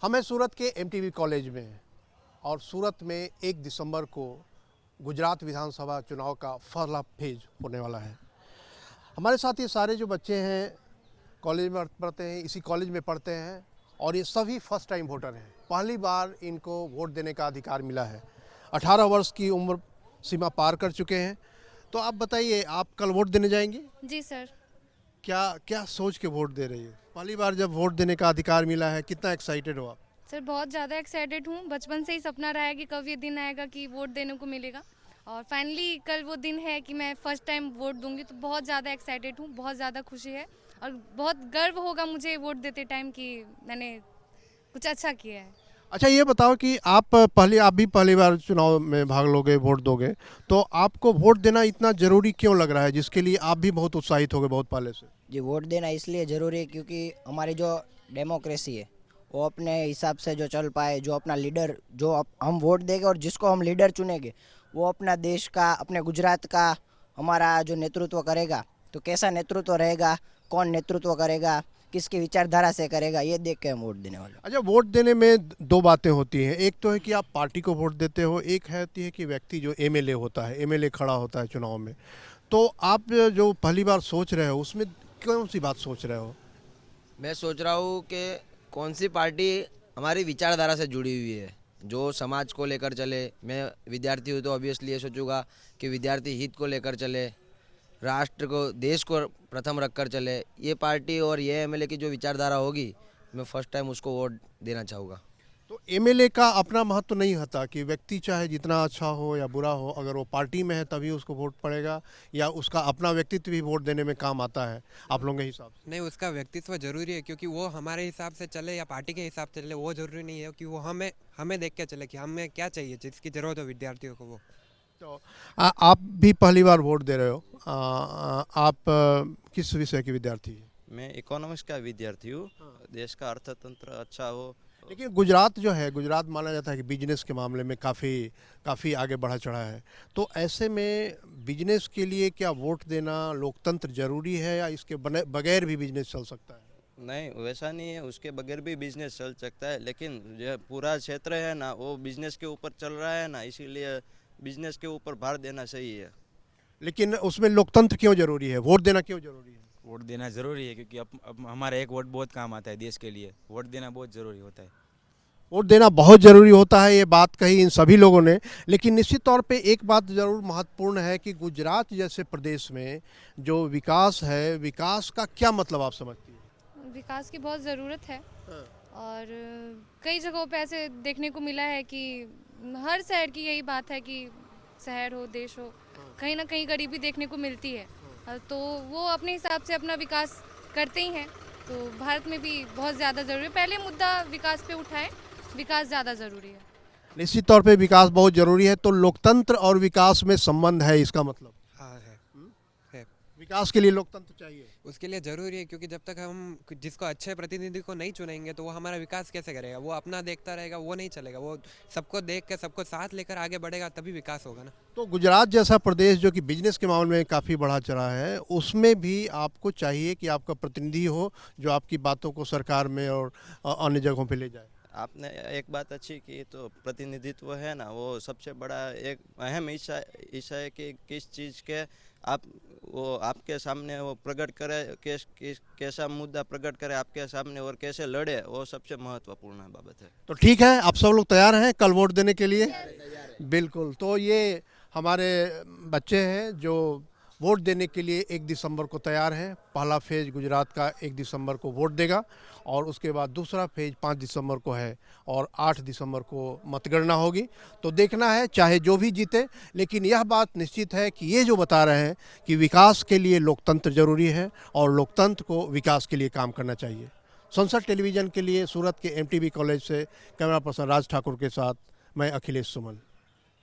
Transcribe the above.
हम हैं सूरत के एमटीबी कॉलेज में और सूरत में 1 दिसंबर को गुजरात विधानसभा चुनाव का पहला फेज होने वाला है। हमारे साथ ये सारे जो बच्चे हैं कॉलेज में पढ़ते हैं, इसी कॉलेज में पढ़ते हैं और ये सभी फर्स्ट टाइम वोटर हैं। पहली बार इनको वोट देने का अधिकार मिला है। 18 वर्ष की उम्र सीमा पार कर चुके हैं। तो आप बताइए, आप कल वोट देने जाएंगे? जी सर। क्या क्या सोच के वोट दे रही है? पहली बार जब वोट देने का अधिकार मिला है, कितना एक्साइटेड हो आप? सर बहुत ज़्यादा एक्साइटेड हूँ। बचपन से ही सपना रहा है कि कब ये दिन आएगा कि वोट देने को मिलेगा और फाइनली कल वो दिन है कि मैं फर्स्ट टाइम वोट दूंगी। तो बहुत ज़्यादा एक्साइटेड हूँ, बहुत ज़्यादा खुशी है और बहुत गर्व होगा मुझे वोट देते टाइम कि मैंने कुछ अच्छा किया है। अच्छा, ये बताओ कि आप भी पहली बार चुनाव में भाग लोगे, वोट दोगे, तो आपको वोट देना इतना ज़रूरी क्यों लग रहा है, जिसके लिए आप भी बहुत उत्साहित हो गए बहुत पहले से? जी, वोट देना इसलिए ज़रूरी है क्योंकि हमारी जो डेमोक्रेसी है वो अपने हिसाब से जो चल पाए, जो अपना लीडर जो हम वोट देंगे और जिसको हम लीडर चुनेंगे वो अपना देश का, अपने गुजरात का हमारा जो नेतृत्व करेगा, तो कैसा नेतृत्व रहेगा, कौन नेतृत्व करेगा, किसकी विचारधारा से करेगा, ये देख के हम वोट देने वाले हैं। अच्छा, वोट देने में दो बातें होती हैं। एक तो है कि आप पार्टी को वोट देते हो, एक होती है कि व्यक्ति जो एमएलए होता है, एमएलए खड़ा होता है चुनाव में। तो आप जो पहली बार सोच रहे हो, उसमें कौन सी बात सोच रहे हो? मैं सोच रहा हूँ कि कौन सी पार्टी हमारी विचारधारा से जुड़ी हुई है, जो समाज को लेकर चले। मैं विद्यार्थी हूँ तो ऑब्वियसली ये सोचूंगा कि विद्यार्थी हित को लेकर चले, राष्ट्र को, देश को प्रथम रखकर चले। ये पार्टी और ये एमएलए की जो विचारधारा होगी, मैं फर्स्ट टाइम उसको वोट देना चाहूँगा। तो एमएलए का अपना महत्व नहीं होता कि व्यक्ति चाहे जितना अच्छा हो या बुरा हो, अगर वो पार्टी में है तभी उसको वोट पड़ेगा, या उसका अपना व्यक्तित्व भी वोट देने में काम आता है आप लोगों के हिसाब से? नहीं, उसका व्यक्तित्व जरूरी है क्योंकि वो हमारे हिसाब से चले या पार्टी के हिसाब से चले वो जरूरी नहीं है कि वो हमें हमें देख के चले कि हमें क्या चाहिए, जिसकी जरूरत हो विद्यार्थियों को वो। तो आप भी पहली बार वोट दे रहे हो। आप किस विषय के विद्यार्थी हैं? मैं इकोनॉमिक्स का विद्यार्थी हूँ। देश का अर्थतंत्र अच्छा हो। लेकिन गुजरात जो है, गुजरात माना जाता है कि बिजनेस के मामले में काफ़ी आगे बढ़ा चढ़ा है। तो ऐसे में बिजनेस के लिए क्या वोट देना, लोकतंत्र जरूरी है, या इसके बगैर भी बिजनेस चल सकता है? नहीं, वैसा नहीं है, उसके बगैर भी बिजनेस चल सकता है, लेकिन जो पूरा क्षेत्र है ना वो बिजनेस के ऊपर चल रहा है ना, इसीलिए बिजनेस के ऊपर भार देना सही है। लेकिन उसमें लोकतंत्र क्यों जरूरी है, वोट देना क्यों जरूरी है? वोट देना ज़रूरी है क्योंकि अब हमारा एक वोट बहुत काम आता है देश के लिए। वोट देना बहुत ज़रूरी होता है। वोट देना बहुत ज़रूरी होता है, ये बात कही इन सभी लोगों ने। लेकिन निश्चित तौर पे एक बात ज़रूर महत्वपूर्ण है कि गुजरात जैसे प्रदेश में जो विकास है, विकास का क्या मतलब आप समझती हैं? विकास की बहुत ज़रूरत है और कई जगहों पे ऐसे देखने को मिला है कि हर शहर की यही बात है कि शहर हो, देश हो, कहीं ना कहीं गरीबी देखने को मिलती है। तो वो अपने हिसाब से अपना विकास करते ही हैं। तो भारत में भी बहुत ज़्यादा ज़रूरी है। पहले मुद्दा विकास पे उठाएं, विकास ज़्यादा ज़रूरी है। निश्चित तौर पे विकास बहुत ज़रूरी है। तो लोकतंत्र और विकास में संबंध है, इसका मतलब हाँ है। विकास के लिए लोकतंत्र चाहिए। उसके लिए ज़रूरी है क्योंकि जब तक हम जिसको अच्छे प्रतिनिधि को नहीं चुनेंगे तो वो हमारा विकास कैसे करेगा? वो अपना देखता रहेगा, वो नहीं चलेगा। वो सबको देख के, सबको साथ लेकर आगे बढ़ेगा, तभी विकास होगा ना। तो गुजरात जैसा प्रदेश जो कि बिजनेस के मामले में काफ़ी बढ़ा चढ़ा है, उसमें भी आपको चाहिए कि आपका प्रतिनिधि हो जो आपकी बातों को सरकार में और अन्य जगहों पे ले जाए। आपने एक बात अच्छी की, तो प्रतिनिधित्व है ना वो सबसे बड़ा एक अहम हिस्सा है कि किस चीज़ के आप वो आपके सामने वो प्रकट करे, कैसा मुद्दा प्रकट करे आपके सामने और कैसे लड़े, वो सबसे महत्वपूर्ण बाबत है। तो ठीक है, आप सब लोग तैयार हैं कल वोट देने के लिए? बिल्कुल। तो ये हमारे बच्चे हैं जो वोट देने के लिए 1 दिसंबर को तैयार हैं। पहला फेज गुजरात का 1 दिसंबर को वोट देगा और उसके बाद दूसरा फेज 5 दिसंबर को है और 8 दिसंबर को मतगणना होगी। तो देखना है, चाहे जो भी जीते, लेकिन यह बात निश्चित है कि ये जो बता रहे हैं कि विकास के लिए लोकतंत्र जरूरी है और लोकतंत्र को विकास के लिए काम करना चाहिए। संसद टेलीविज़न के लिए सूरत के एमटीबी कॉलेज से कैमरा पर्सन राज ठाकुर के साथ मैं अखिलेश सुमन।